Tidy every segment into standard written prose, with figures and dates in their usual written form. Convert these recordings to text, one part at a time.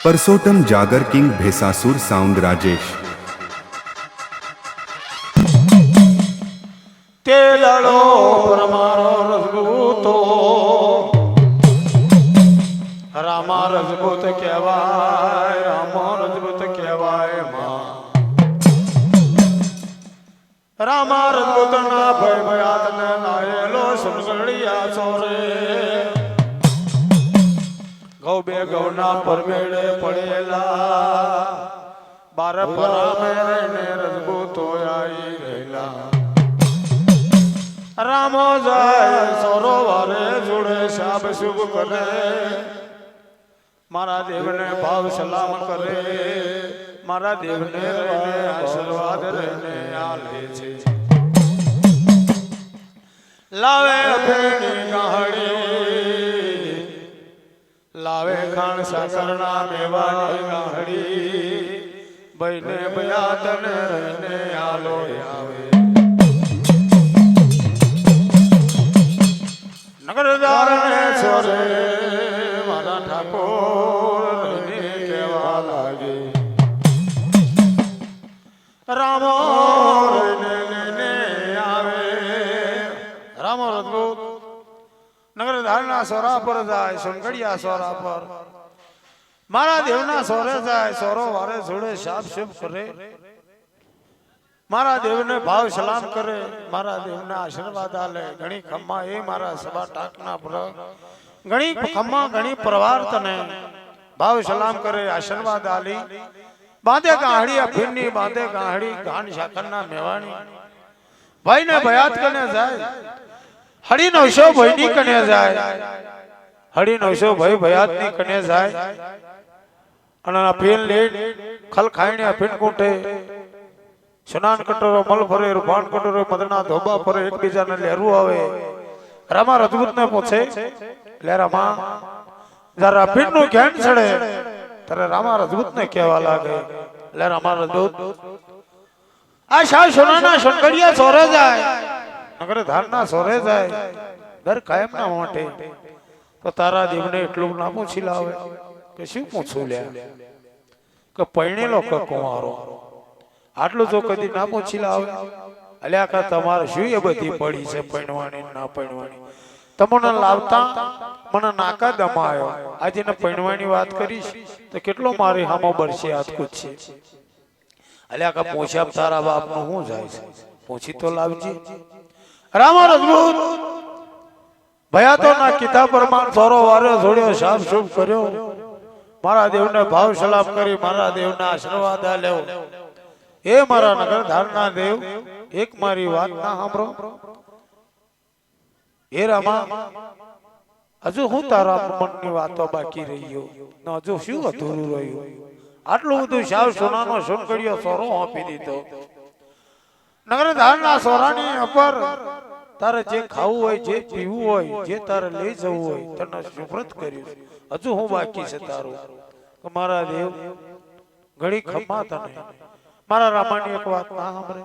परसोत्तम जागर king भेसासुर sound Rajesh ते लड़ो परमारो रजबूतो रामा रजबूत कहवाय रामा रजबूत कहवाय मां रामा रजबूत ना भय भयात ने लायलो सुनगड़िया सोरे गौ बे गौना परमेड़े पड़ेला बार परा में ने रजबूतो आई रेला रामो जाय सरोवरे जुड़े शाब शुभ करे मारा देव ने भाव सलाम करे मारा देव ने रहने आशीर्वाद रहने आले छे लावे फेणी गाहड़ी लावे खान साकरना मेवानी गाहड़ी बने बयातन रहने आलो आवे नगरदार ने छोरे मारा ठाकुर रहने केवा लागे रामो रहने लेने आवे रामो रजबूत नगरदार ना सोरा पर जाए सुनगड़िया सोरा पर मारा देवना सोरे जाए सोरो वारे जुड़े शाप शुभ करे मारा देव ने भाव सलाम करे मारा देव ने आशीर्वाद आले घणी खम्मा ए मारा सभा टाकना पर घणी खम्मा घणी परवार तने भाव सलाम करे आशीर्वाद आली बांधे गाहड़ी अफिन्नी बांधे गाहड़ी गान शाकरना मेवानी भाई ने बयात करने जाए हड़ी नौशो भाई कने जाए हड़ी नौशो भाई बयात नी कने जाए अना अफीन ले खल खाईने अफीन कूटे स्नान कटोरो मल भरे रूपान कटोरो मदना धोबा पर एक बीजा ने लेरू आवे रामा रजबूत ने पूछे ले रामा जरा अफीन नु ज्ञान छड़े तेरे रामा रजबूत ने कहवा लागे ले रामा रजबूत आशा सुनाना सुनगड़िया सोरे जाए नगर धारना सोरे जाए घर कायम ना मोटे तो तारा देव ने એટલું ના પૂછી લાવે કે શું પૂછું લે કે પૈણેલો કે કુંવારો આટલું જો કદી ના પૂછી લાવે અલ્યા કા તમારે શું એ બધી પડી છે પૈણવાની ના પૈણવાની તમને લાવતા મને નાકા દમાયો આજે ને પૈણવાની વાત કરીશ તો કેટલો મારી હામો બરશે હાથ કૂદશે અલ્યા કા પૂછ્યા તારા બાપનું શું જાય છે પૂછી તો લાવજી रामा रजबूत भया तो ना किता परमान सोरो वारे जोड़ियो शाप शुभ कर्यो मारा देव ने भाव सलाम करी मारा देव ने आशीर्वाद आल्यो ए मारा नगर धारना देव एक मारी बात ना सांभळो ए रामा हजू हूँ तारा मननी वातो बाकी रह्यो न हजू शुं अधूरू रह्યું आटલું બધું શાવ સોનાનો સોનકડિયો સોરો આપી દીધો नगर धारना सोरानी अपर तारे जे खाऊ होय जे पीवू होय जे तारे लई जवू होय तने सुव्रत कर्યું हजू હું बाकी છે તારું કે મારા દેવ ઘડી ખમ્મા તને મારા રામાની એક વાત ના સાંભળે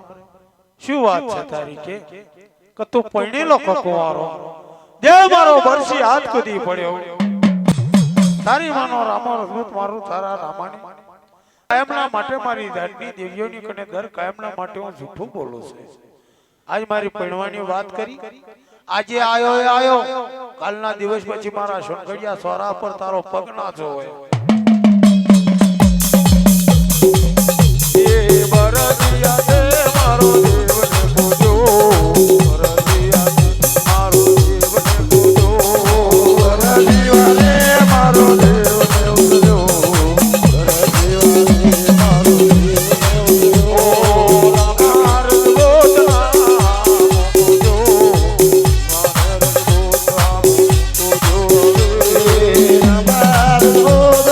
શું વાત છે તારી કે તું પૈણેલો કકવારો દેવ મારો બરસી હાથ કૂદી પડ્યો તારી માનો રામો રજબૂત મારું તારા રામાની કાયમના માટે મારી જાતની દેવીઓની કને દર કાયમના માટે હું જૂઠું બોલું છું આજ મારી પૈણવાની વાત કરી આજે આયો કાલના દિવસ પછી મારા સોનગડિયા સોરા પર તારો પગ ના જોવે એ બરદિયા દે મારો દેવને પૂજો બરદિયા દે મારો દેવને પૂજો બરદિયા દે મારો દેવને પૂજો Oh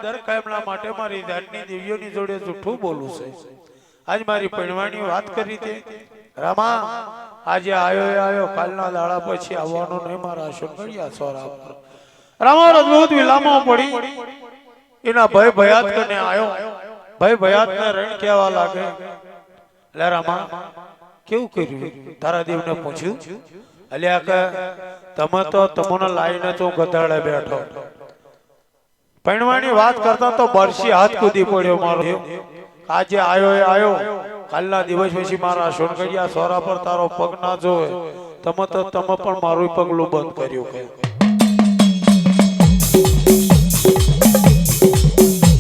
દર કાયમના માટે મારી ધારની દેવીઓની જોડે જૂઠું બોલું છે. આજ મારી પરણવાની વાત કરી તે રામા આજે આયો કાલના દાડા પછી આવવાનો નહીં મારા સુનગડિયા સોરા પર. રામા રજૂત વિલામો પડી એના ભય ભયાત કરીને આયો. ભય ભયાત ને રણ કહેવા લાગે લે રામા કેવું કર્યું તારા દેવને પૂછ્યું અલ્યા કે તમે તો તમને લાઈને તો ગધાડે બેઠો. પરણવાની વાત કરતા તો બરસી હાથ કૂદી પડ્યો મારો દેવ. આજે આયો કાલના દિવસ પછી મારા સોનગડિયા સોરા પર તારો પગ ના જોવે તમે પણ મારું પગલું બંધ કર્યું કે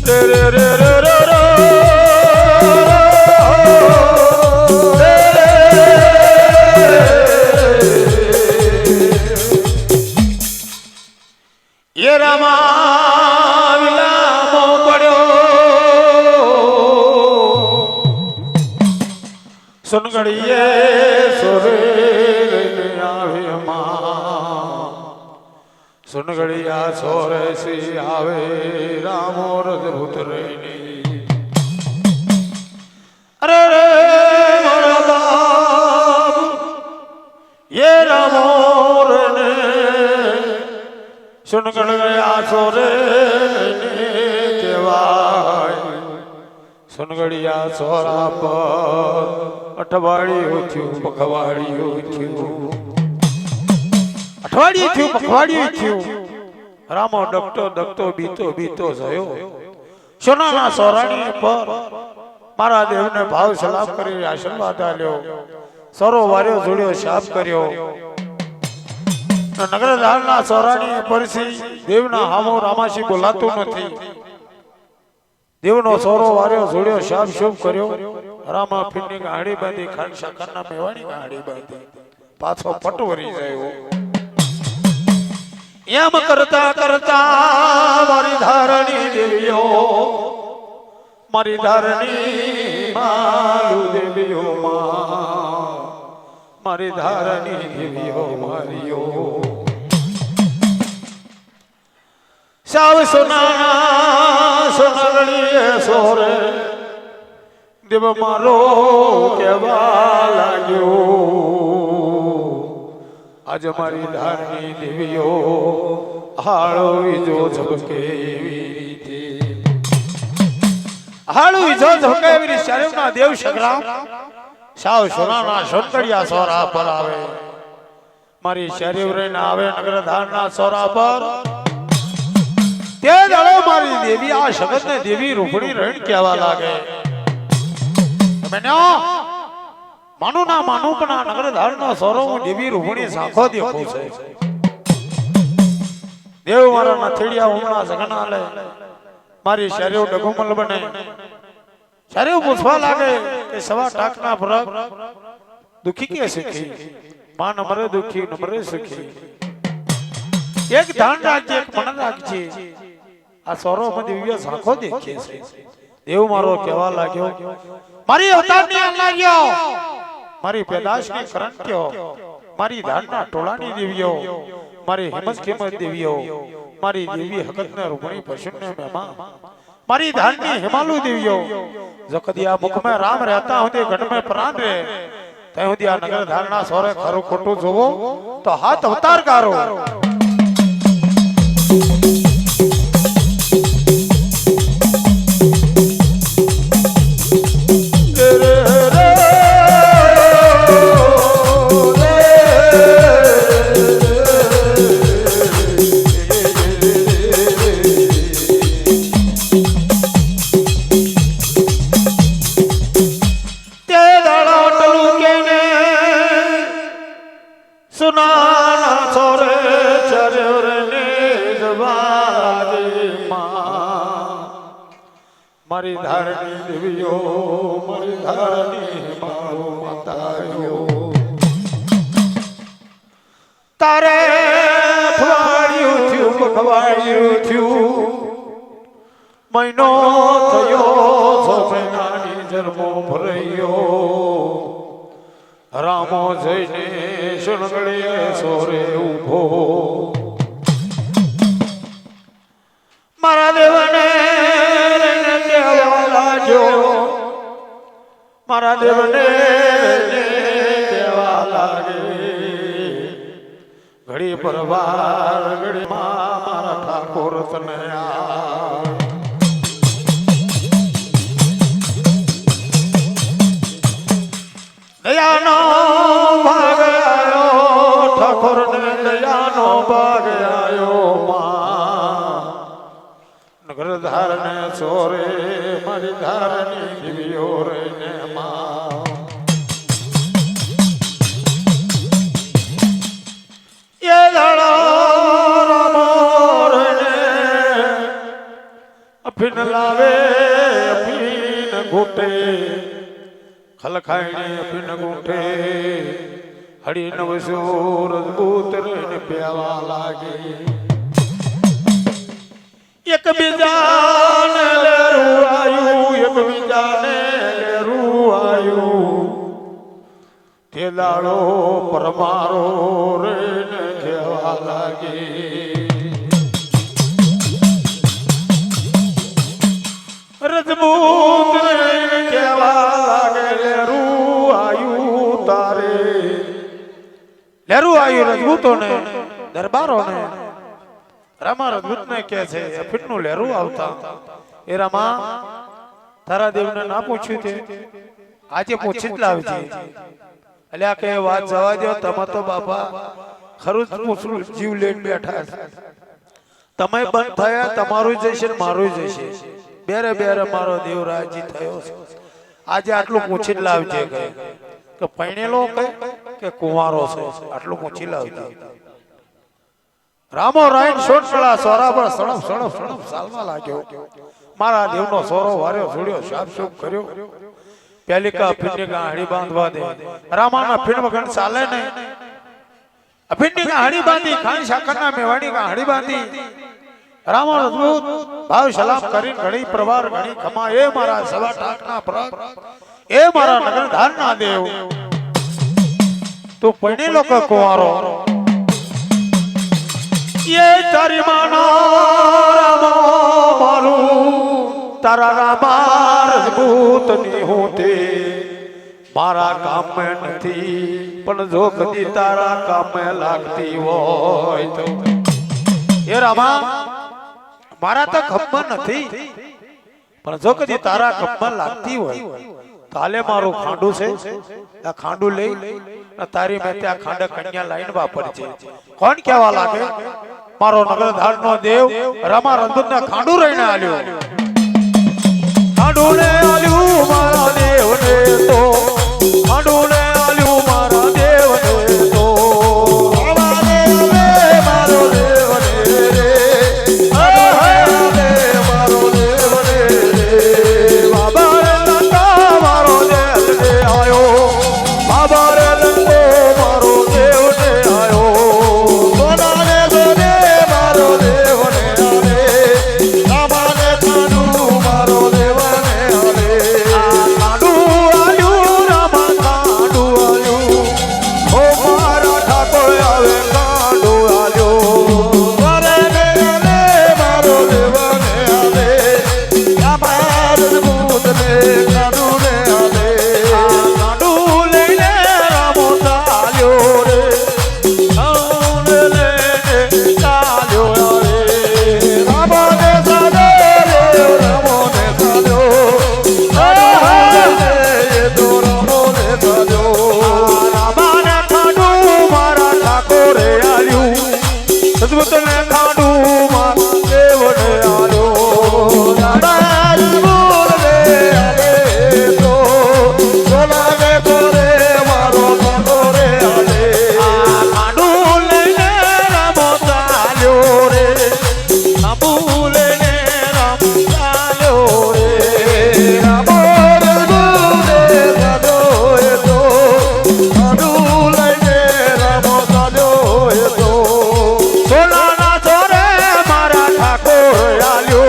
રે રે રે રે રે ये रामा विलामो पड़ो सुनगड़िए सोरे आवे मां सुनगड़िया सोरे सी आवे रामो रजभूत रेनी अरे रे मोरा बाप ये रामो रे सुनगढ़ गया सोरे केवाय सुनगढ़िया सोरा पर अठवाड़ियों थी पखवाड़ियों थी अठवाड़ियों थी पखवाड़ियों थी रामो डकतो बीतो जयो सोनाना सोरानी पर मारा देव ने भाव सलाम करी आशीर्वाद आल्यो सरो वार्यो जोड़ियो शाप कर्यो नगरधारना सोरानी परसी देवना हामो रामाशी बोलातो नथी देवनो सोरो वार्यो जोड़ियो शाप शुभ कर्यो रामा फिरनी गाड़ी बांधी खान शाकरना मेवाणी गाड़ी बांधी पाछो पटवरी जायो एम करता करता मारी धारणी देवियो मारी धारणी मालू देवियो मारी धारणी देवियो मारियो साव सुनाना सुनगड़िए सोरे देव मारो केवा लाग्यो आज मारी धारणी देवियो हाड़ो जो झपके रीते हाड़ो जो झपके री शर्मना देव संग्राम साव सोनाना सोनगड़िया सोरा पर आवे मारी शरीर रे ना आवे नगरधारना सोरा पर ते दड़ो मारी देवी आ जगत ने देवी रूपणी रण केवा लागे मैंने मानु ना मानु पण आ नगरधारना सोरो हूँ देवी रूपणी साखो देखो छे देव मारा नथड़िया उमणा जगना ले मारी शरीर डगुमल बने शरीर पूछवा लागे के सवा टाकना फरक दुखी के सुखी मां नमरे दुखी नमरे सुखी एक ध्यान राखजे एक मन राखजे आ सोरो में दिव्य झांखो देखे छे देव मारो केवा लाग्यो मारी अवतारनी अल्लाह मारी पैदाशनी करंत्यो मारी धारना टोलानी देवियो मारी हिम्मत कीमत देवियो मारी देवी हकत ने रूपणी पशुने मेमा मारी धारनी हिमालू देवियो जकदिया मुख में राम रहता हुंदे घट में प्राण रे तै हुंदिया नगर धारना सोरे खरो खोटो जोवो तो हाथ अवतार कारो मारी धारणी देवियो मारी धारणी मारो मातायो तारे अठवाड़ियों थ्यू पखवाड़ियों थ्यू महीनो थयो समेनानी जन्मो भरयो रामो जईने सुनगड़िए सोरे उभो मारा देवने મારા દેવને કેવા લાગે ઘડી પરવાર ઘડી માં મારા ઠાકોર તને દયાનો ભાગ આયો ઠાકોર ને દયાનો ભાગ આયો માં નગર ધારને સોરે મારી ધારની દિવ્યો રે ને માં એ લડો રામોર ને અફીન લાવે અફીન ઘૂટે ખલખાઈને અફીન ઘૂટે હડી નવસો રજબૂત ને પ્યાવા લાગે એક બીજાને લેરું આયું એક બીજાને લેરું આયું તે દાડો પરમારો રે ને કહેવા લાગે રજબૂત રે ને કહેવા લાગે લેરું આયું તારે લેરું આયું રજબૂતોને દરબારોને રામા રજબૂત ને કે છે અફીણનું લહેરું આવતા એ રામા તારા દેવને ના પૂછ્યું તે આજે પૂછી જ લાવજે એટલે આ કે વાત જવા દો તમે તો બાપા ખરું જ પૂછડું જીવ લઈને બેઠા તમે બંધ થયા તમારું જશે ને મારું જશે બેરે બેરે મારો દેવ રાજી થયો છે આજે આટલું પૂછી જ લાવજે કે પૈણેલો કે કુંવારો છે આટલું પૂછી લાવજે રામો રાઈન સોટલા સોરા પર સણપ સણપ સણપ સાલવા લાગ્યો મારા દેવનો સોરો વાર્યો છોડ્યો સાફ સુફ કર્યો પેલી કા અફીણની ગાહડી બાંધવા દે રામાના અફીણ વગર ચાલે નહીં અફીણની ગાહડી બાંધી ખાન શાકરના મેવાડી ગાહડી બાંધી રામો રજબૂત ભાવ સલામ કરીને ઘણી પ્રવાર ઘણી ખમા એ મારા સવા ટાકના પ્રગ એ મારા નગર ધારના દેવ તું પૈણી લોકો કુંવારો ये तारी माना रामा मारू तारा रामा रजबूत नहीं होते मारा काम में नहीं पण जो कदी तारा काम में लागती होय तो ये रामा मारा तो खम्मा नहीं पण जो कदी तारा खम्मा लागती होय काले मारो खांडू से आ खांडू ले तारी में त्या खांड कन्या लाइन वापर छे कोण केवा लागे मारो नगर धार नो देव रामा रंजन ने खांडू रहीने आल्यो खांडू ने आल्यो मारा देव ने तो खांडू ने आल्यो मारा देव ने तो बाबा देव रे मारो देव ने रे मारो देव ने रे बाबा रे लंका मारो देव ने आयो बाबा रे लंको मारो देव ने आयो सोना ने सोने मारो देव ने आले रामा ने खांडू मारो देव ने आले खांडू आयु रामा खांडू आयु ओ मारा ठाकोर आवे खांडू आयो मारे ने आले मारो देव ने आले रामा रजबूत ने खांडू ने आले खांडू लेने रामो चाल्यो रे खांडू लेने चाल्यो रे रामा ने सादे रे रामो ने सादो ये तो रामो ने सादो रामा ने खांडू मारा ठाकोरे आल्यो रजबूत ने खांडू मारा देव ने आल्यो रामा रजबूत ने आले तो सोना ने तोरे मारो ठाकोरे आले खांडू लेने रामो चाल्यो रे खांडू लेने रामो चाल्यो रे रामो रजबूत ने सादो ए तो खांडू लेने रामो चाल्यो ए तो सोना ना तोरे मारा ठाकोर आल्यो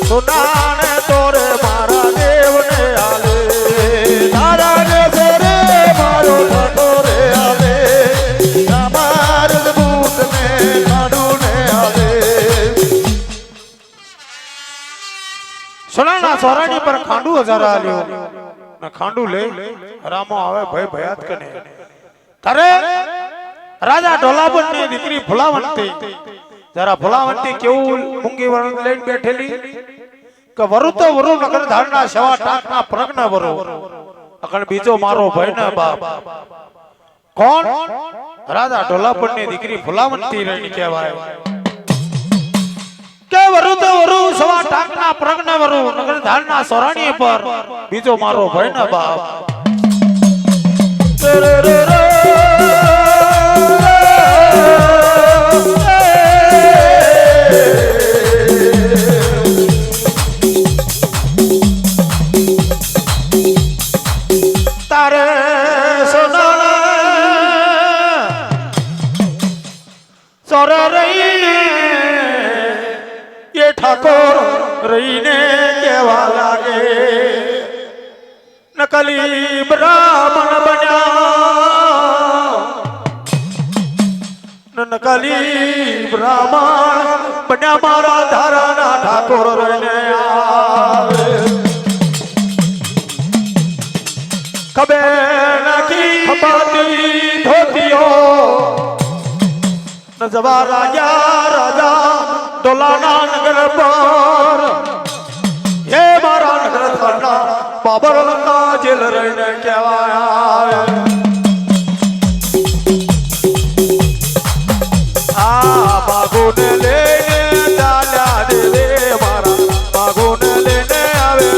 सोना ने तोरे मारा देव ने आले तारा ने सोरे मारो ठाकोरे आले रामा रजबूत ने खांडू ने आले सोना ना सोरानी पर खांडू हजारा आल्यो ને ખાંડુ લે રામો આવે ભય ભયાત કને તારે રાજા ઢોલાબન ની દીકરી ફુલાવંતી જરા ફુલાવંતી કેવું મૂંગી વરણ લઈને બેઠેલી કે વરુ તો વરુ નગર ધારના સેવા ટાકના પ્રજ્ઞ વરુ અકણ બીજો મારો ભય ને બાપ કોણ રાજા ઢોલાબન ની દીકરી ફુલાવંતી રહીને કહેવાય કે વરુ તો વરુ સેવા ટાકના પ્રજ્ઞ વરુ નગર ધારના સોરાણી પર બીજો મારો ભય ને બાપ રે રે રે તારે સોના સોર રહીને એ ઠાકોર રહીને કેવા લાગે નકલી બ્રાહ્મણ બન્યા નકલી બ્રાહ્મણ બન્યા મારા ધારાના ઠાકોર રહીને આવે ખબે નાખી ખપાતી ધોતીઓ નજવા રાજા ડોલાના નગર પર હે મારા નગર થાના બાબરના જેલ રહીને કહેવાય આ બાગુને લઈને દાદા દેવે મારા બાગુને લઈને આવે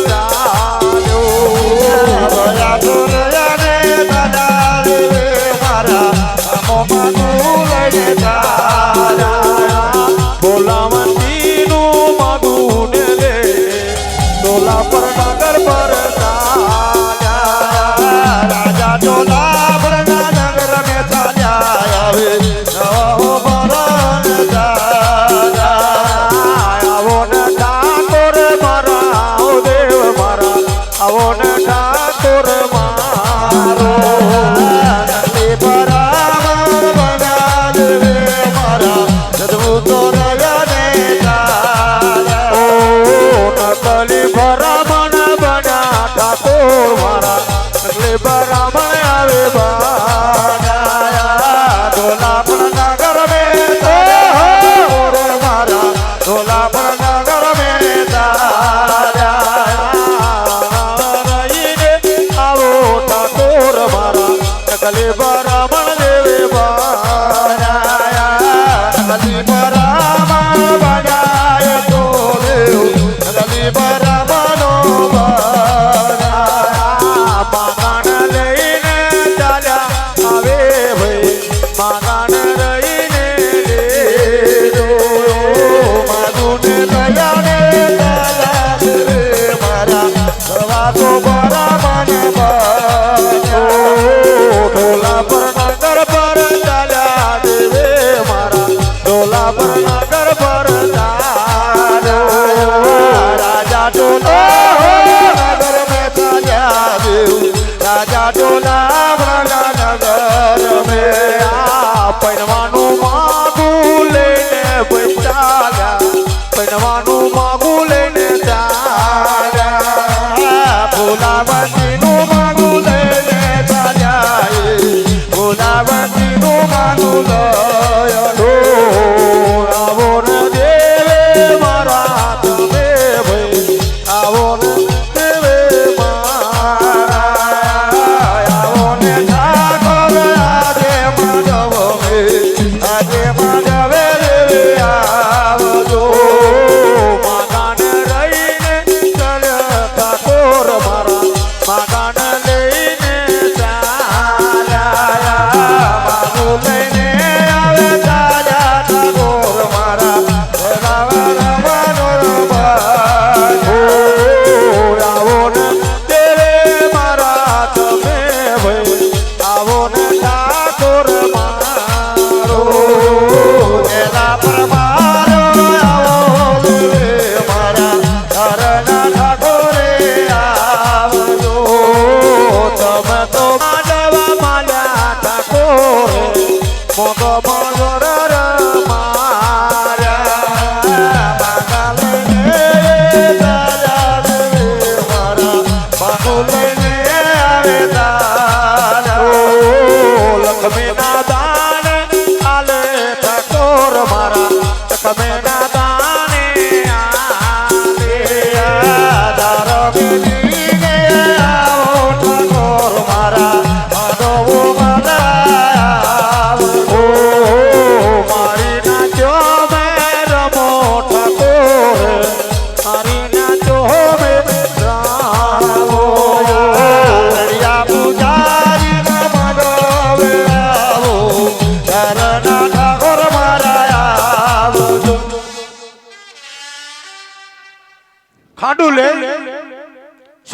Magana le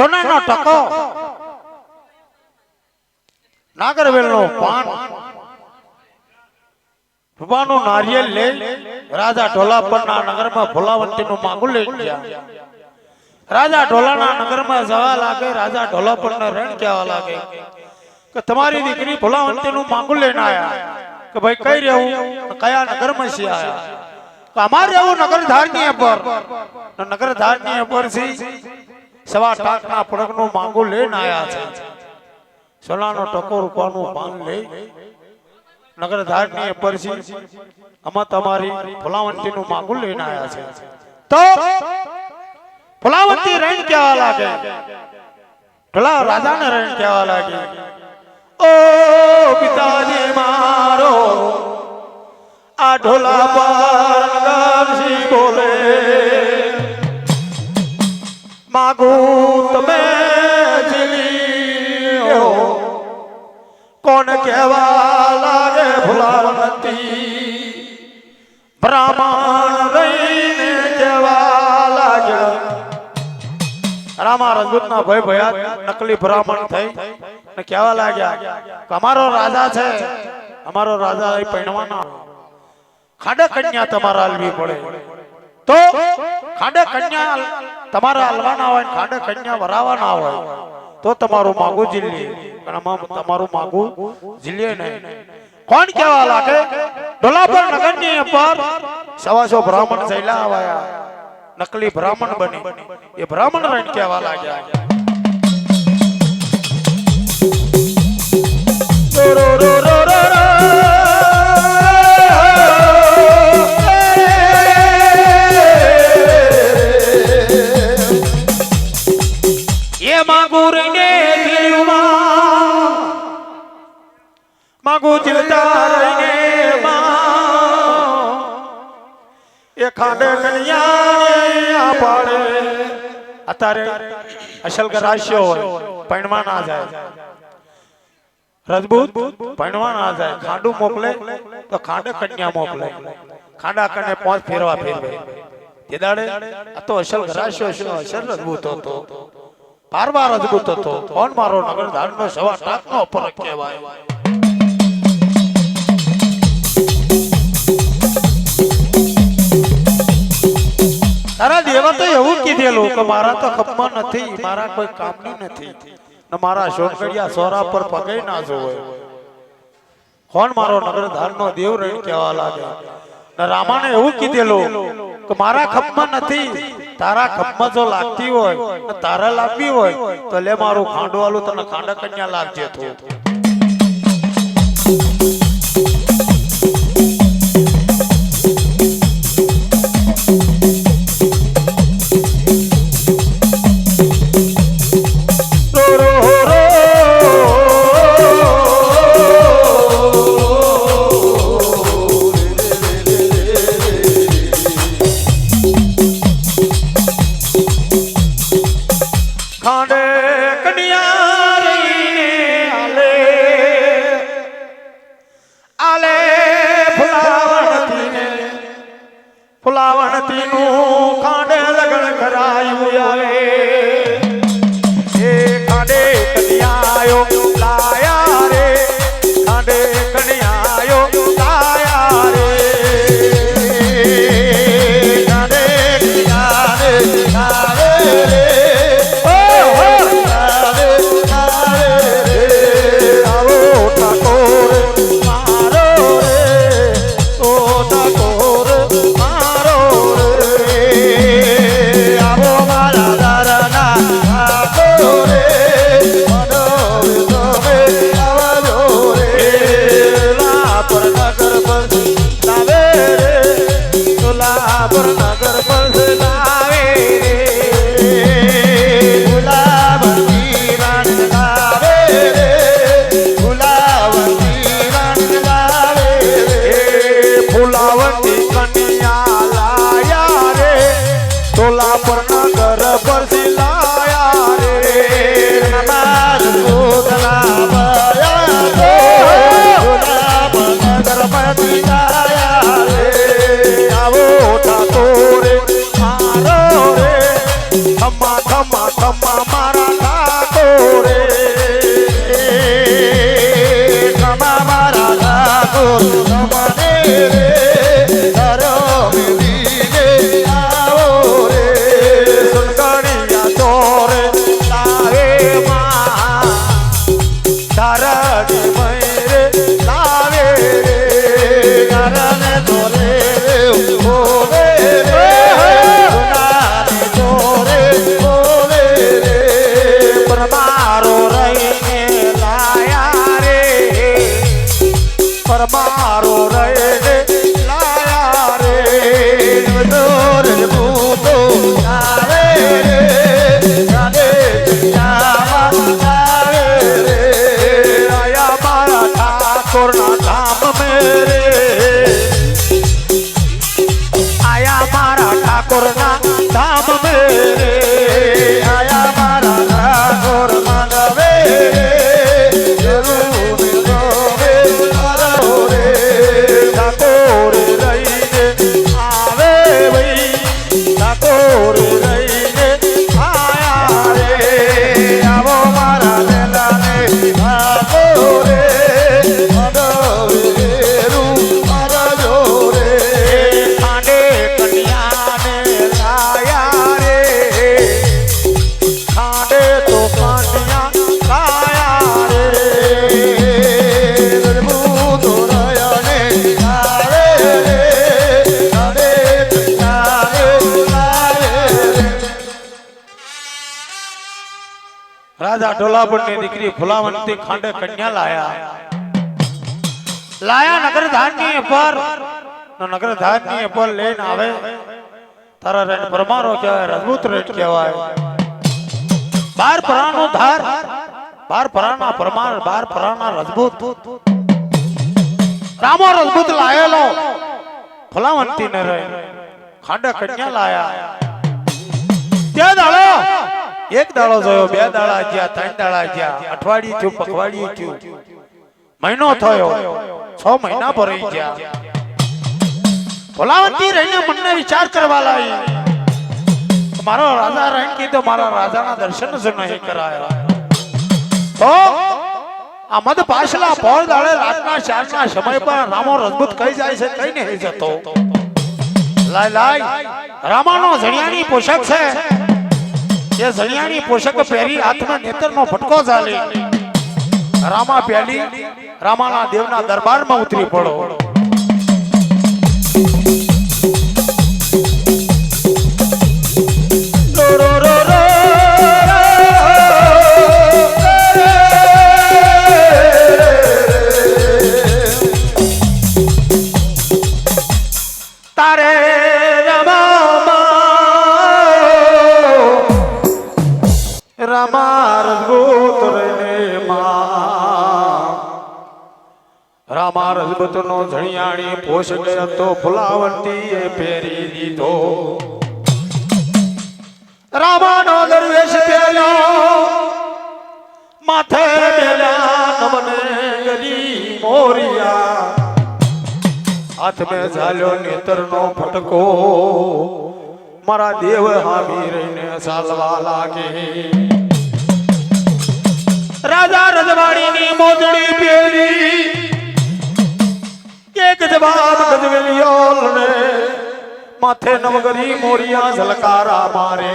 સોનાનો ટકો નાગરવેલનો પાન રૂપાનું નારિયેલ લઈ રાજા ઢોલા પરના નગરમાં ભોલાવંતીનું માગું લઈ ગયા. રાજા ઢોલાના નગરમાં જવા લાગે. રાજા ઢોલા પરના રણ કહેવા લાગે કે તમારી દીકરી ભોલાવંતીનું માગું લઈને આયા કે ભાઈ કઈ રહેવું, કયા નગરમાં છે આયા કે અમારે એવું નગર ધારની પર નગર ધારની પરથી સવા ટાકના પડકનું માગું લઈને આયા છે. સોનાનો ટકો રૂપાનું પાન લઈ નગર ધારની પરથી અમે તમારી ભોલાવંતીનું માગું લઈને આયા છે. તો ભોલાવંતી રણ કહેવા લાગે. ઢોલા રાજાને રણ કહેવા લાગે, ઓ પિતાજી મારો આ ઢોલા પર નગરસી બોલે માગું તમે જીલ્યો કોણ કહેવા લાગે ભોલાવંતી બ્રાહ્મણ રહીને કહેવા લાગ્યા. રામા રજપૂતના ભય ભયાત નકલી બ્રાહ્મણ થઈ ને કહેવા લાગ્યા કે અમારો રાજા છે, અમારો રાજા એ પૈણવાના ખાડે કન્યા તમારા હાલવી પડે. તો ખાડે કન્યા તમારા હાલવાના હોય, ખાડે કન્યા વરાવાના હોય તો તમારું માગું જીલીએ. તમારું માગું જીલીએ નહીં. કોણ કહેવા લાગે? ઢોલાપર નગરની પર 125 બ્રાહ્મણ જઈલા આવ્યા, નકલી બ્રાહ્મણ બની એ બ્રાહ્મણ રણ કહેવા લાગ્યા. એ માગું રહીને દિલમાં માગું જીલતા રહીને એ ખાડે કન્યા પાડે. અત્યારે અસલ રાશિઓ હોય પૈણવા ના જાય, રજપૂત પૈણવા ના જાય, ખાડું મોકલે તો ખાડે કન્યા મોકલે, ખાડા કને 5 ફેરવા ફેરવે. તે દાડે આ તો અસલ રાશિઓ છે. અસલ રજપૂત હતો, પારવા રજપૂત હતો. કોણ મારો નગર ધારનો સવા ટાકનો ફરક કહેવાય. તારા દેવા તો એવું કીધેલું કે મારા તો ખપમાં નથી, મારા કોઈ કામની નથી ને મારા સોનકડિયા સોરા પર પગે ના જોવે. કોણ મારો નગર ધારનો દેવ રણ કહેવા લાગે. ને રામાને એવું કીધેલું કે મારા ખપમાં નથી, તારા ખપમાં જો લાગતી હોય ને તારા લાગવી હોય તો લે મારું ખાંડવાલું તને ખાંડા કન્યા લાગજે. તું ચારડી મયરે લાવે રે ઘરને દોરે ઓવે રે સુનાને દોરે ઓવે રે પરમારો રહીને લાયા રે પરમારો રહીને લાયા રે દોરે ભૂતો આવે રે ગાને જાવા આવે રે આયા મારા ઠાકોરના ધામ મેરે આયા મારા ઠાકોરના ધામ મેરે આયા મારા ઠાકોર માનવે જરૂર ગોવે મારો રે ઠાકોર રહીને આવે વઈ ઠાકોર રહીને આયા રે આવો મારા લેલાને ઠાકોર રે માનવે રૂ મારા જોરે ખાંડે કન્યાને લાયા રે ખાંડે તો કન્યા લાયા રે દરબૂતો રયાને આવે રે ખાંડે કન્યાને લાવે રે રાજા ઢોલાપુરની દીકરી ફુલાવંતી ખાંડે કન્યા લાયા નગર ધાન્ય પર નગર ધાન્ય પર લઈને આવે તારા રેન પરમારો કહેવાય રજબૂત રેન કહેવાય બાર પરાનો ધાર બાર પરાના પરમાર બાર પરાના રજબૂત રામો રજબૂત લાયેલો ફુલાવંતી ને રે ખાંડે કન્યા લાયા તે દાડો એક દાડો જોયો બે દાડા ગયા ત્રણ દાડા ગયા અઠવાડિયું થયું પખવાડિયું થયું મહિનો થયો 6 મહિના ભરાઈ ગયા ફુલાવંતી રહીને મનને વિચાર કરવા લાગી મારો રાજા રહીને કીધું મારા રાજાના દર્શન જ નહીં કરાયા તો આ મધ પાછલા પોળ દાડે રાતના 4 ના સમય પર રામો રજબૂત કઈ જાય છે કઈ નહીં જતો લાય લાય રામાનો જણિયાની પોશાક છે એ જણિયાની પોશાક પહેરી હાથમાં નેત્રનો ફટકો ચાલી રામા પહેલી રામાના દેવના દરબારમાં ઉતરી પડો તારે રામા રજબૂત રહીને રામા રજબૂત નો જણિયાણી પોષ ગયો તો ફુલાવંતી એ પહેરી દીધો રામાનો દરવેશ પહેર્યો માથે બેલા નમને ગરી મોરિયા હાથ મેં ઝાલ્યો નેત્રનો ફટકો મારા દેવ હામી રહીને ચાલવા લાગે રાજા રજવાડીની મોજડી પહેરી એક જવાબ ગજવેલિયો ને માથે નવગરી મોરિયા ઝલકારા મારે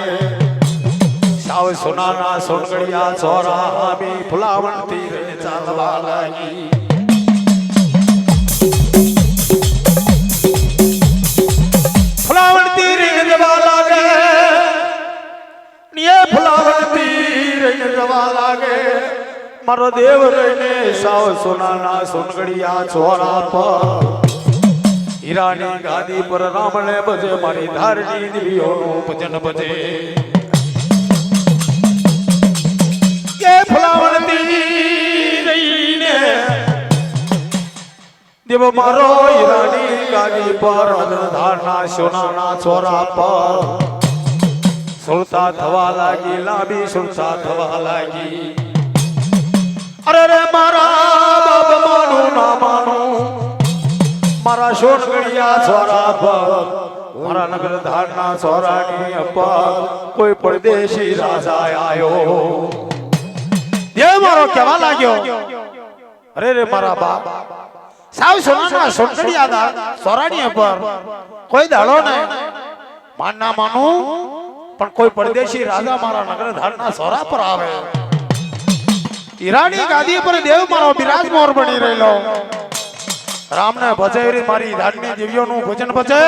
સાવ સોનાના સોનગડિયા ચોરા હામી ફુલાવંતી રહીને ચાલવા લાગી ફુલાવંતી રહીને જવા લાગે નિયે ફુલાવંતી રહીને જવા લાગે મારો દેવ રહીને સાવ સોનાના સોનગડિયા ચોરા પર હીરાની ગાદી પર રામને ભજે મારી ધારની દેવીઓનું ભજન ભજે કે ફુલાવંતી રહીને દેવ મારો હીરાની ગાદી પર ધારના સોનાના ચોરા પર સુરતા થવા લાગી લાંબી સુરતા થવા લાગી અરે રે મારા બાપ માનું ના માનું મારા સોનગડિયા ચોરા પર મારા નગર ધારના ચોરાની અપર કોઈ પરદેશી રાજા આયો દેવ મારો કેવા લાગ્યો અરે રે મારા બાપ સાવ સોનાના સોનગડિયા ચોરાની અપર કોઈ દાડો ને માન ના માનું પણ કોઈ પરદેશી રાજા મારા નગર ધારના ચોરા પર આવે હીરાની ગાદી પર દેવ મારો બિરાજમાન બની રહેલો રામને ભજે મારી ધારની દેવીઓનું ભજન ભજે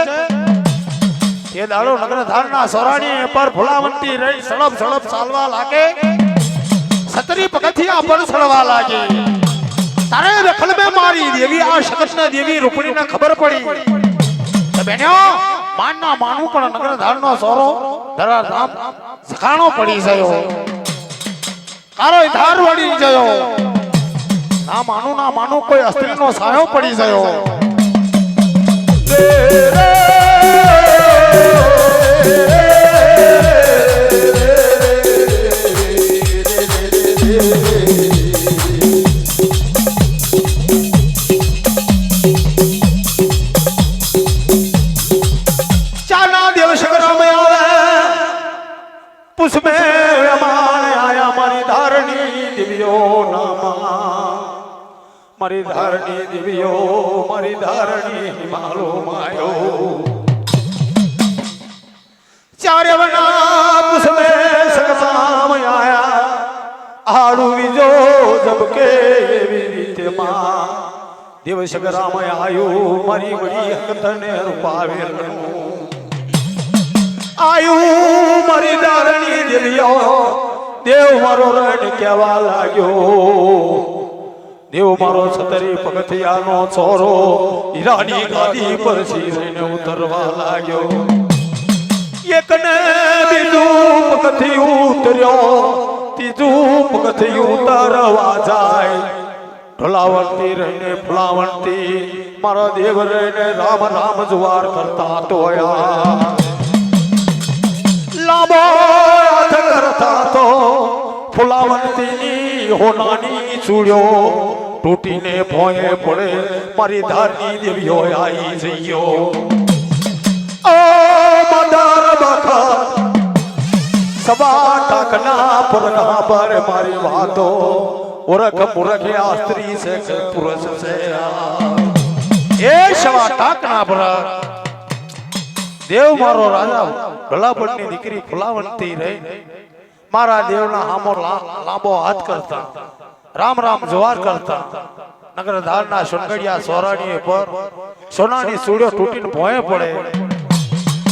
એ દાડો નગર ધારના સોરાણી પર ફુલાવંતી રહી સળપ સળપ ચાલવા લાગે સતરી પગથિયા પર સળવા લાગે તારે દખલ મે મારી દેવી આ શગતના દેવી રૂપણીને ખબર પડી તો બેન્યો માનના માનું પણ નગર ધારનો સોરો ધરા ધામ સખાણો પડી ગયો કારો ધાર વળી ગયો ના માનું કોઈ અસ્ત્રીનો સાયો પડી ગયો उसमें हमारे आया हमारी धारणी दिव्यो नामा मारी धारणी दिव्यो मारी धारणी हिमालो मायो चारे बना उसमें सगसाम आया आड़ू विजो जब के विदित मां देव सगराम आयो मारी बड़ी हकतने रूपावेल आयु मारी धारणी देवियो देव मारो रण केवा लाग्यो देव मारो छतरी पगथियानो छोरो हीरानी गादी पर सीने उतरवा लाग्यो एकने बीजू पगथी उतर्यो तीजू पगथी उतरवा जाय ढोलावंती रहीने फुलावंती मारो देव रहीने राम राम जुवार करता तोया लाबो हाथ करता तो फुलावंती होनानी चूड़ियो टूटीने भोए पड़े मारी धारनी देवियो आई जइयो ओ मदार बखा सबा टकना पुरना पर मारी बातो उरख मुरख या स्त्री से पुरुष से ए सवा टकना पर देव मारो राजा ढोलापटनी दीकरी फुलावंती रही मारा देवना हामो लांबो हाथ करता राम राम जोहार करता नगर धारना सुनगड़िया सोराणी पर सोनानी सूड़ियो टूटीने भोए पड़े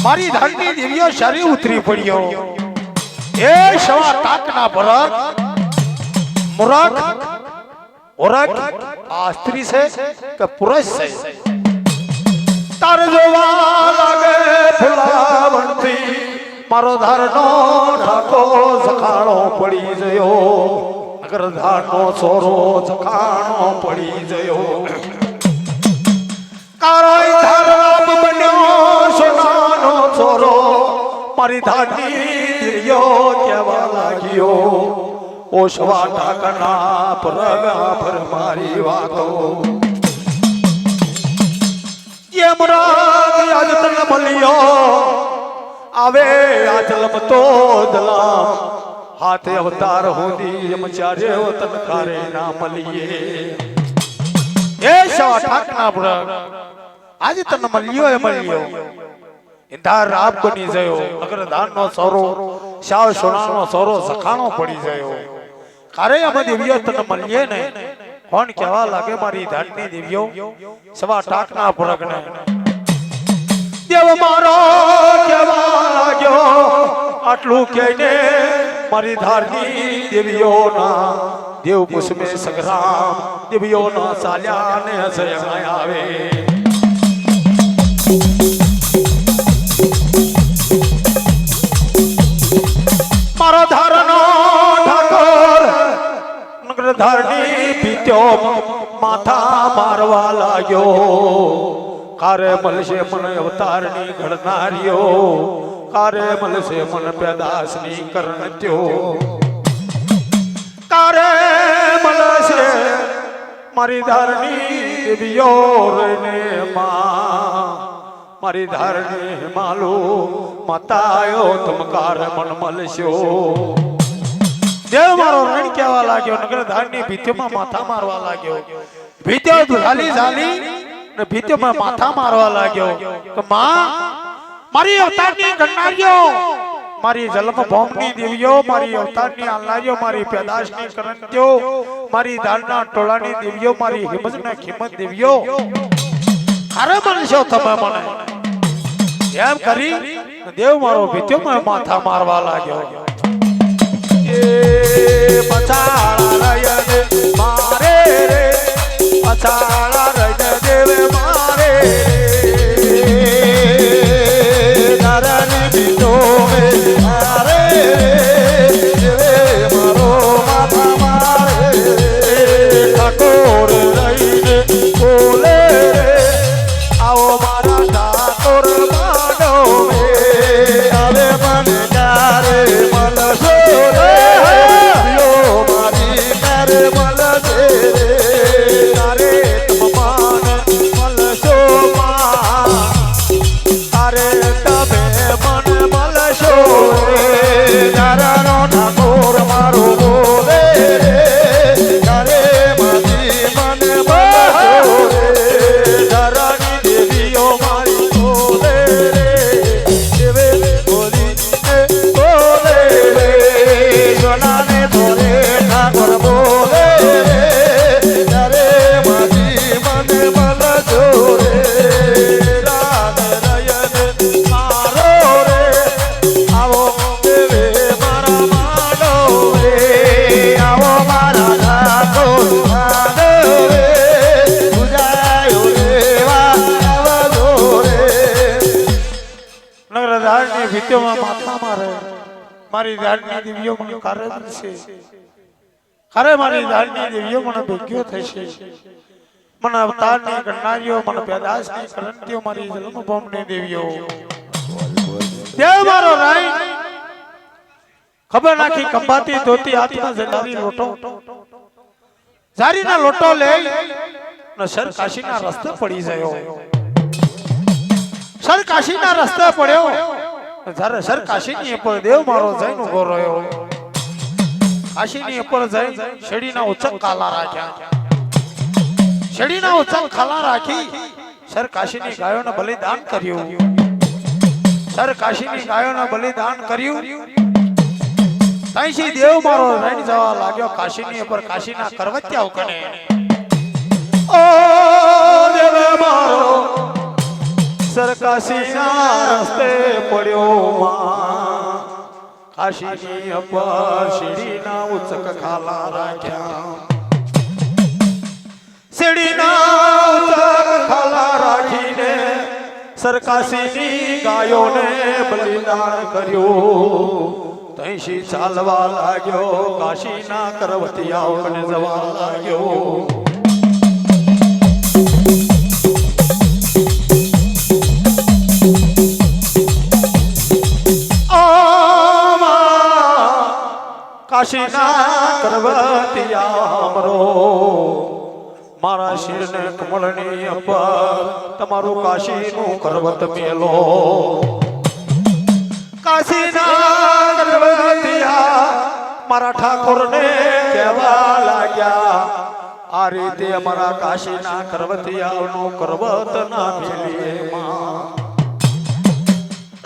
मारी धारनी देवियो शरी उतरी पड़ियो ए सवा टाकना परत मुरख उरख आ स्त्री से के पुरुष से तार जोवा लागे फुलावंती मारो धारनो ढाको सखाणो पड़ी जयो अगर धारनो सोरो सखाणो पड़ी जयो कारोई धारनाप बन्यो सोनानो सोरो मारी धारनी दियो केवा लागियो ओ शवा टाकना परगा पर मारी वातो ये मुराद आज तन मलियो आवे आजलम तो दलाम हाथे अवतार होंदी यमचारे वतन खारे ना मलिए ए शवा ठाकना पुर आज तन मलियो है मलियो इंधार राब बनी जयो अगर दान नो सोरो शाव सोनानो सोरो सखाणो पड़ी जयो खारे हम देवियो तन मलिए ने कौन केवा लागे मारी धारनी देवियो सवा टाकना पुरगने देव मारो केवा लाग्यो आटलू केने मारी धारनी देवियो ना देव पुष्पे संग्राम देवियो ना साल्या ने हसय आवे मारो धारनो ठाकुर नगर धारनी पीत्यो माथा मारवा लाग्यो कारे मलसे मन अवतारनी घड़नारियो कारे मलसे मन पैदासनी करनत्यो कारे मलसे मारी धारनी देवियो रने मां मारी धारनी मालो मतायो तुम कार मन मलस्यो देव मारो रण केवा लाग्यो नगर धारनी भीत्यों माथा मारवा लाग्यो भीत्यो झाली झाली ने भीत्यों में माथा मारवा लाग्यो तो मां मारी अवतारनी गणनारियो મારી જન્મ ભૂમિની દેવીઓ, મારી અવતારની આલનારીઓ, મારી પેદાશની કરંતીઓ, મારી દાનના ટોળાની દેવીઓ, મારી હિંમતના ખિમત દેવીઓ, ખરે મનશો તમે મને એમ કરી દેવ મારો ભીત્યો મેં માથા મારવા લાગ્યો. એ પછાડા રયને મારે રે, પછાડા રયને દેવે મારે માથા મારે મારી દાડની દેવીઓ મને કરે છે. ખરે મારી દાડની દેવીઓ મને ભેગ્યો થશે. મને અવતારની ગણનારીઓ, મને પેદાશની કરંતીઓ, મારી જન્મભૂમિની દેવીઓ, દેવ મારો રાય ખબર નાખી કંબાતી ધોતી હાથમાં જલારી લોટો, જારીના લોટો લઈ ને સર કાશીના રસ્તે પડી ગયો. સર કાશીના રસ્તે પડ્યો જ્યારે સર કાશીની ઉપર દેવ મારો જઈને ઉભો રહ્યો. કાશીની ઉપર જઈ શેડીના ઉચક કાલા રાખ્યા. શેડીના ઉચક કાલા રાખી સર કાશીની ગાયોને બલિદાન કર્યું. સર કાશીની ગાયોને બલિદાન કર્યું. ત્યાંથી દેવ મારો રણ જવા લાગ્યો કાશીની ઉપર, કાશીના કરવત્યા ઉકને. ઓ દેવ મારો સર કાશીના રસ્તે પડ્યો માં. કાશીની ઉપર શેડીના ઉચક ખાલા રાખ્યા. શેડીના ઉચક ખાલા રાખીને સર કાશીની ગાયોને બલિદાન કર્યું. તૈસી ચાલવા લાગ્યો કાશીના કરવતિયાઓ કને જવા લાગ્યો. કાશીના કરવતિયા અમરો મારા શિરને કમળની ઉપર તમારું કાશીનું કરવત મેલો. કાશીના કરવતિયા મારા ઠાકોરને કહેવા લાગ્યા, આ રીતે અમારા કાશીના કરવતિયાનું કરવત ના મેલીએ માં.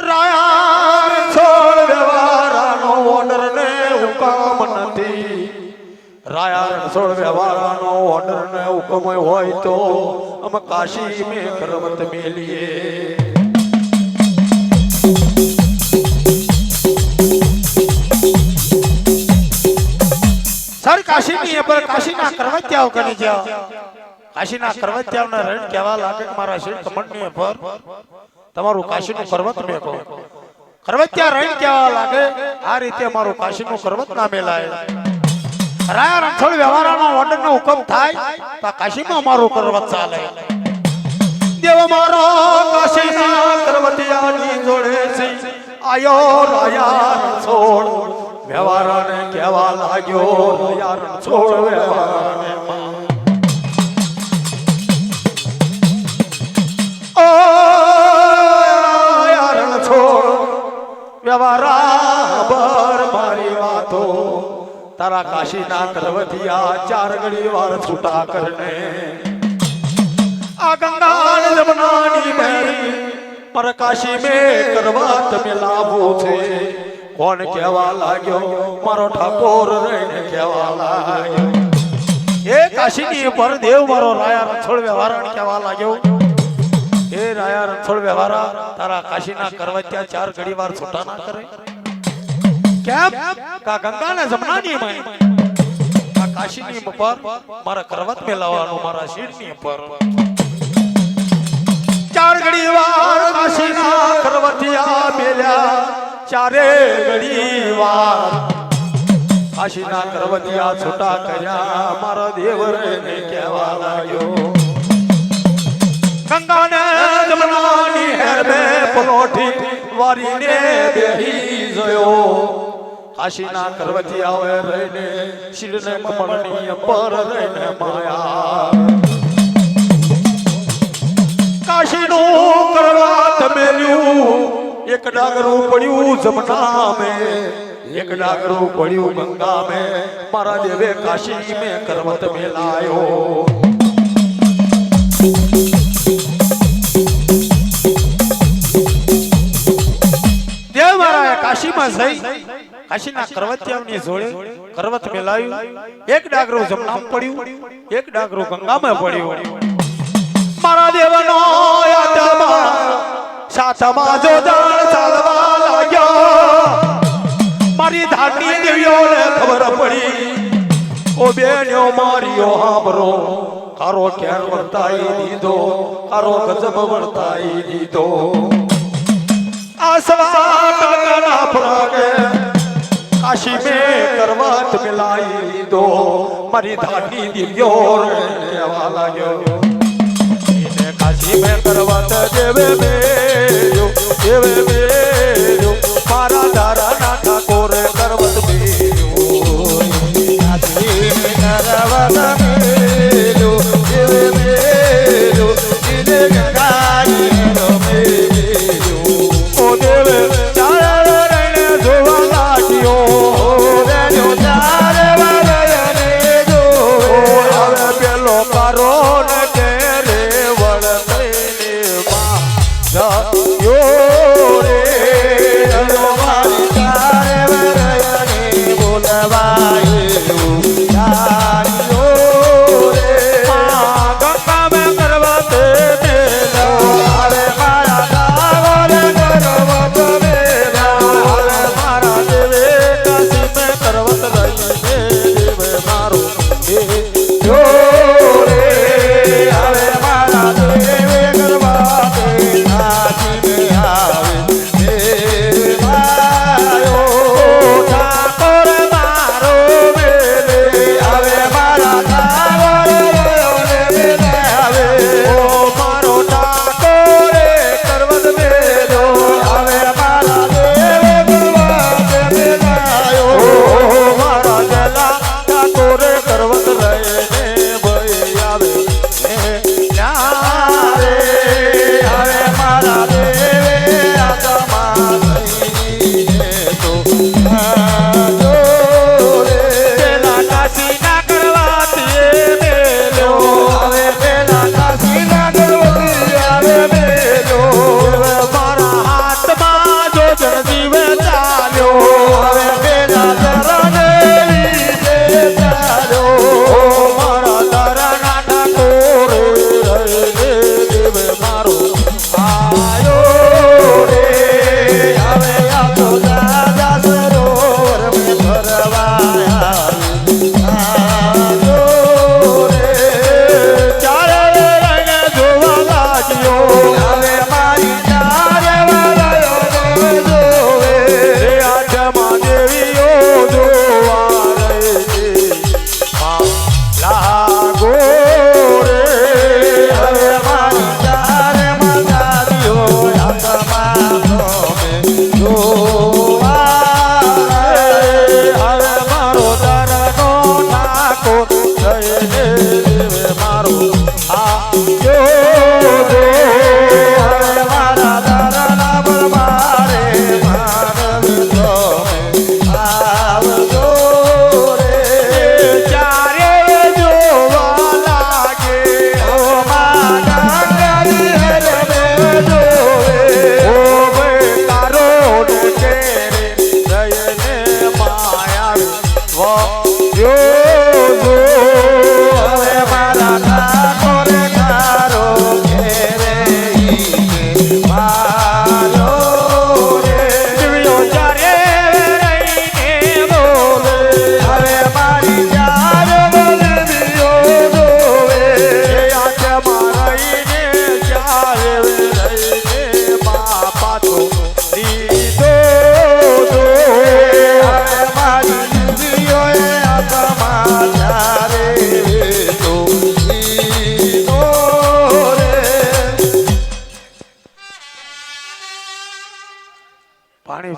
રાયા છોડ વ્યવહારાનો ઓર્ડર ને હુકમ નથી. રાયા રણછોડ વ્યવહારાનો ઓર્ડર ને હુકમ હોય તો અમે કાશી મે કરવત મેલીએ. સર કાશીની ઉપર કાશીના કરવત્યાઓ કરી જાઓ. કાશીના કરવત્યાઓને રણ કહેવા લાગે મારા શિર કમળની ઉપર તમારું કાશીનું કરવત મેકો. કરવત્યા રણ કહેવા લાગે આ રીતે અમારું કાશીનું કરવત ના મેલાય. રાયા રણછોડ વ્યવહારાનો ઓર્ડર નો હુકમ થાય તો કાશીમાં અમારું કરવત ચાલે. દેવ મારો કાશીના કરવતિયાની જોડે છે આયો રાયા રણછોડ વ્યવહારાને કહેવા લાગ્યો. રાયા રણછોડ વ્યવહારાને વ્યવહાર મારી વાતો તારા કાશીના કરવતિયા ચાર ઘડી વાર છૂટા કરને. આ ગંગા જમનાની મહી પર કાશી મે કરવત મેલાવો છે. કોણ કહેવા લાગ્યો મારો ઠાકોર રહીને કહેવા લાગ્યો એ કાશીની ઉપર દેવ મારો રાયા રણછોડ વ્યવહારણ કહેવા લાગ્યો એ રાયા રણછોડ વ્યવહારા તારા કાશીના કરવત્યા 4 ઘડીવાર છૂટા ના કરે કેમ કા ગંગાના જમનાની માં આ કાશીની ઉપર મારા કરવત મેલાવાનું મારા શીરની ઉપર 4 ઘડીવાર કાશીના કરવતિયા મેલ્યા 4 ઘડીવાર કાશીના કરવતિયા છૂટા કર્યા મારા દેવરને કહેવા લાગ્યો ગંગાને જમનાની હેર મે પલોઠી વારીને બેહી જોયો કાશીના કરવતિયા રહીને શિરને કમળની પર રહીને માયા કાશીનું કરવત મેલ્યું એક ડાગરું પડ્યું જમના મે એક ડાગરું પડ્યું ગંગા મે મારા દેવે કાશી મે કરવત મેલાયો દેવ મારા કાશીમાં જઈ કાશીના કરવતિયાની જોડે કરવત મેલાયું એક ડાગરું જમનામાં પડ્યું એક ડાગરું ગંગામાં પડ્યું મારા દેવનો યાદમાં સાતમા જો જાણ ચાલવા લાગ્યો મારી ધારની દેવીઓને ખબર પડી ઓ બેન્યો મારીઓ હાંભરો કારો ક્યાં વર્તાઈ દીધો કારો ગજબ વર્તાઈ દીધો આસવા ટકના ફરાગે કાશી મે કરવત મિલાઈ દીધો મારી ધારની દેવીઓને કહેવા લાગ્યો કાશી મે કરવત દેવે મેલ્યો મારા ધારાના ઠાકોર કરવત મેલ્યો કાશી મે કરવત મેલ્યો દેવે મેલ્યો જીને ગંગાજી મેલ્યો ઓ દેવે ચારે રણે જોવા લાગ્યો રેજો ચારે વાળને જો હવે પેલો કારો ને કેરે બોલવાય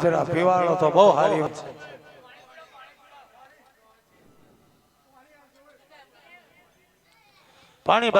જરા પીવાળો તો બહુ સારી વાત છે. પાણી